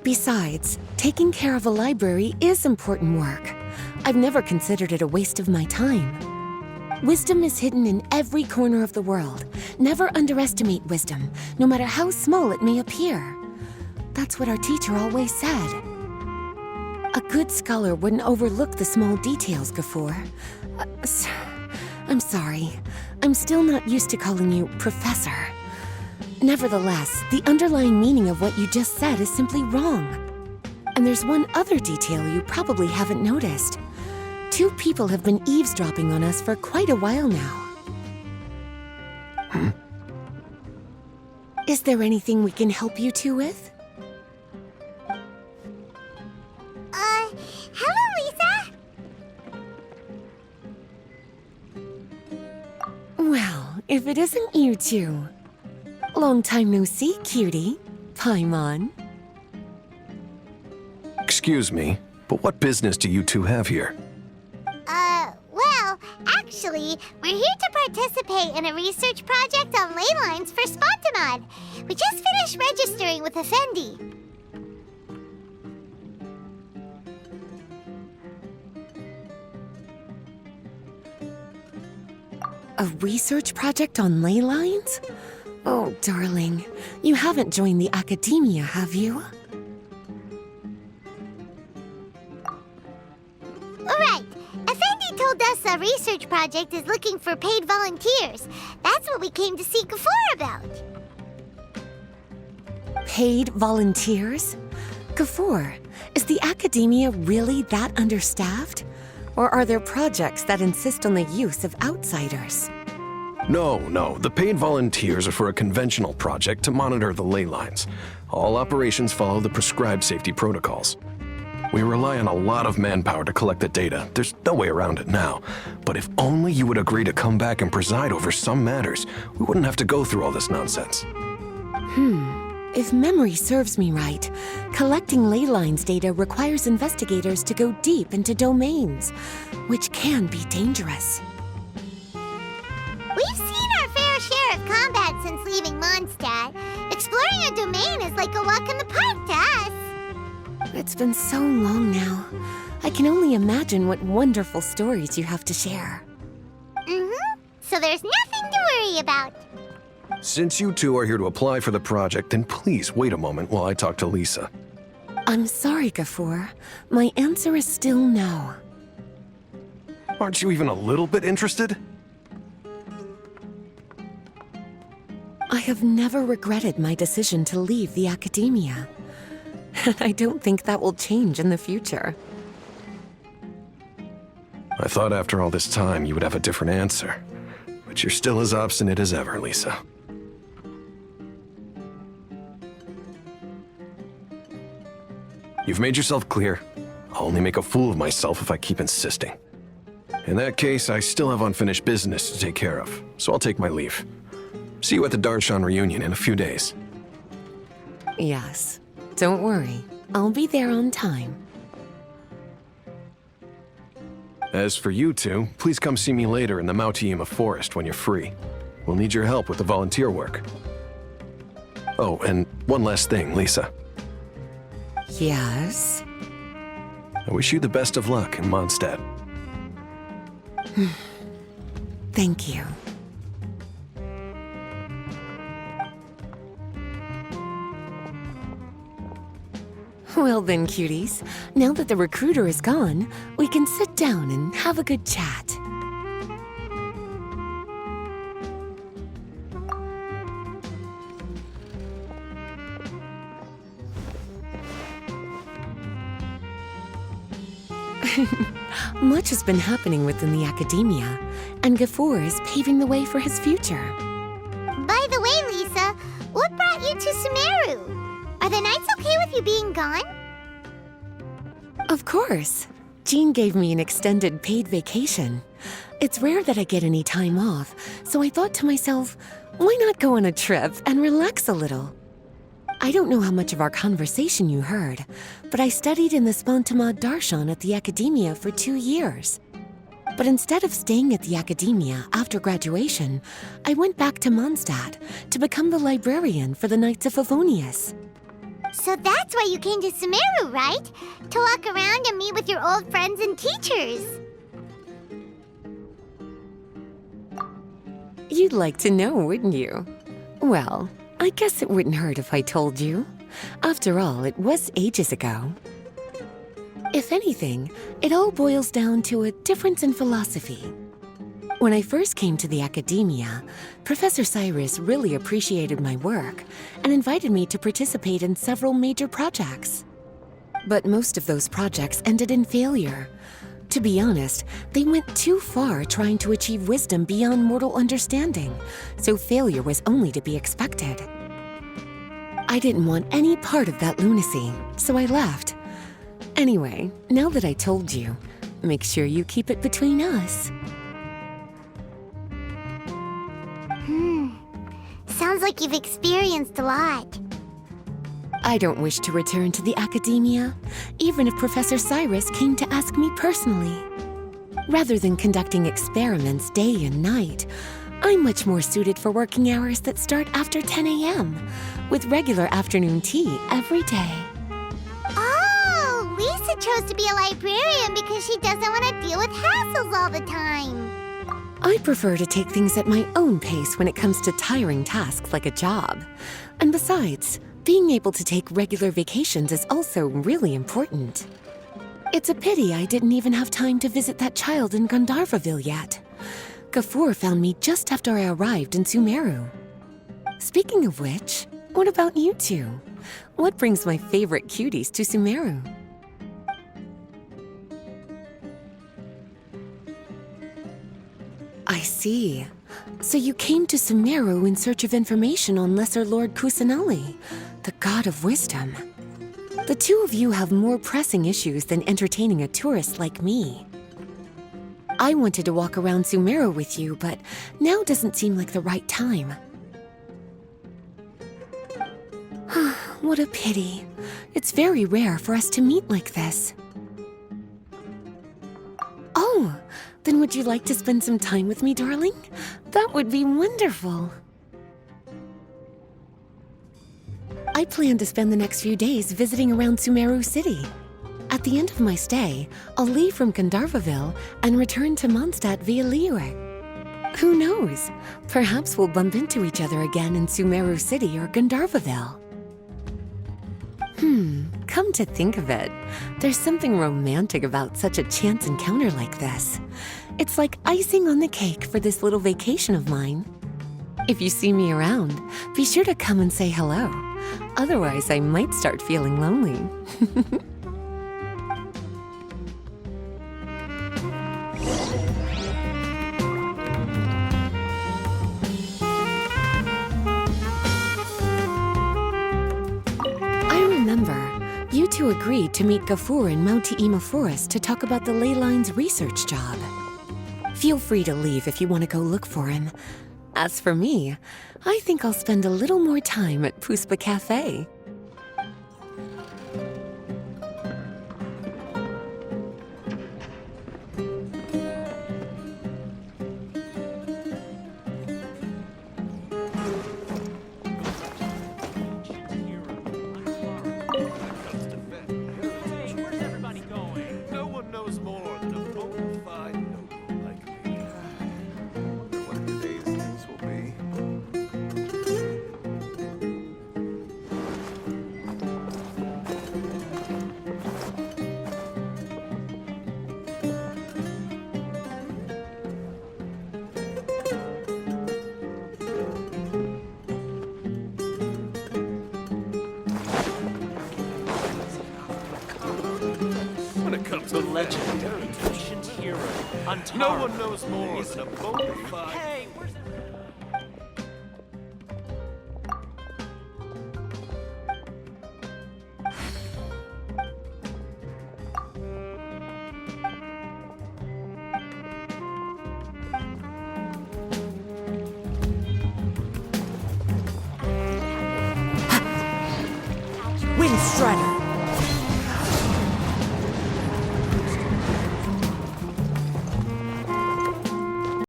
Besides, taking care of a library is important work. I've never considered it a waste of my time. Wisdom is hidden in every corner of the world. Never underestimate wisdom, no matter how small it may appear. That's what our teacher always said. A good scholar wouldn't overlook the small details, Gafur. I'm sorry. I'm still not used to calling you Professor. Nevertheless, the underlying meaning of what you just said is simply wrong. And there's one other detail you probably haven't noticed. 2 people have been eavesdropping on us for quite a while now. Is there anything we can help you two with? Hello, Lisa! Well, if it isn't you two. Long time no see, cutie. Paimon. Excuse me, but what business do you two have here? Well, actually, we're here to participate in a research project on ley lines for Spontamod. We just finished registering with Effendi. A research project on ley lines? Oh, darling, you haven't joined the academia, have you? Alright, Effendi told us a research project is looking for paid volunteers. That's what we came to see Gafur about. Paid volunteers? Gafur, is the academia really that understaffed? Or are there projects that insist on the use of outsiders? No, the paid volunteers are for a conventional project to monitor the ley lines. All operations follow the prescribed safety protocols. We rely on a lot of manpower to collect the data. There's no way around it now. But if only you would agree to come back and preside over some matters, we wouldn't have to go through all this nonsense. If memory serves me right, collecting ley lines data requires investigators to go deep into domains, which can be dangerous. We've seen our fair share of combat since leaving Mondstadt. Exploring a domain is like a walk in the park to us. It's been so long now. I can only imagine what wonderful stories you have to share. So there's nothing to worry about. Since you two are here to apply for the project, then please wait a moment while I talk to Lisa. I'm sorry, Gafur. My answer is still no. Aren't you even a little bit interested? I have never regretted my decision to leave the academia. And I don't think that will change in the future. I thought after all this time you would have a different answer. But you're still as obstinate as ever, Lisa. You've made yourself clear. I'll only make a fool of myself if I keep insisting. In that case, I still have unfinished business to take care of, so I'll take my leave. See you at the Darshan reunion in a few days. Yes. Don't worry. I'll be there on time. As for you two, please come see me later in the Mautiima forest when you're free. We'll need your help with the volunteer work. Oh, and one last thing, Lisa. Yes? I wish you the best of luck in Mondstadt. Thank you. Well then, cuties, now that the recruiter is gone, we can sit down and have a good chat. Much has been happening within the academia, and Gafur is paving the way for his future. By the way, Lisa, what brought you to Sumeru? Are the nights okay with you being gone? Of course. Jean gave me an extended paid vacation. It's rare that I get any time off, so I thought to myself, why not go on a trip and relax a little? I don't know how much of our conversation you heard, but I studied in the Spontamod Darshan at the academia for 2 years. But instead of staying at the academia after graduation, I went back to Mondstadt to become the librarian for the Knights of Favonius. So that's why you came to Sumeru, right? To walk around and meet with your old friends and teachers. You'd like to know, wouldn't you? Well, I guess it wouldn't hurt if I told you. After all, it was ages ago. If anything, it all boils down to a difference in philosophy. When I first came to the academia, Professor Cyrus really appreciated my work and invited me to participate in several major projects. But most of those projects ended in failure. To be honest, they went too far trying to achieve wisdom beyond mortal understanding, so failure was only to be expected. I didn't want any part of that lunacy, so I left. Anyway, now that I told you, make sure you keep it between us. Sounds like you've experienced a lot. I don't wish to return to the academia, even if Professor Cyrus came to ask me personally. Rather than conducting experiments day and night, I'm much more suited for working hours that start after 10 a.m., with regular afternoon tea every day. Oh, Lisa chose to be a librarian because she doesn't want to deal with hassles all the time. I prefer to take things at my own pace when it comes to tiring tasks like a job. And besides, being able to take regular vacations is also really important. It's a pity I didn't even have time to visit that child in Gandharvaville yet. Gafur found me just after I arrived in Sumeru. Speaking of which, what about you two? What brings my favorite cuties to Sumeru? I see. So you came to Sumeru in search of information on Lesser Lord Kusanali, the god of wisdom. The two of you have more pressing issues than entertaining a tourist like me. I wanted to walk around Sumeru with you, but now doesn't seem like the right time. What a pity. It's very rare for us to meet like this. Oh, then would you like to spend some time with me, darling? That would be wonderful. I plan to spend the next few days visiting around Sumeru City. At the end of my stay, I'll leave from Gandharvaville and return to Mondstadt via Liyue. Who knows? Perhaps we'll bump into each other again in Sumeru City or Gandharvaville. Come to think of it, there's something romantic about such a chance encounter like this. It's like icing on the cake for this little vacation of mine. If you see me around, be sure to come and say hello. Otherwise, I might start feeling lonely. You two agreed to meet Gafur in Mount Ima Forest to talk about the ley lines research job. Feel free to leave if you want to go look for him. As for me, I think I'll spend a little more time at Puspa Cafe. The legendary ancient hero, Antara. No one knows more than a bona fide. Hey, where's Wind Strider!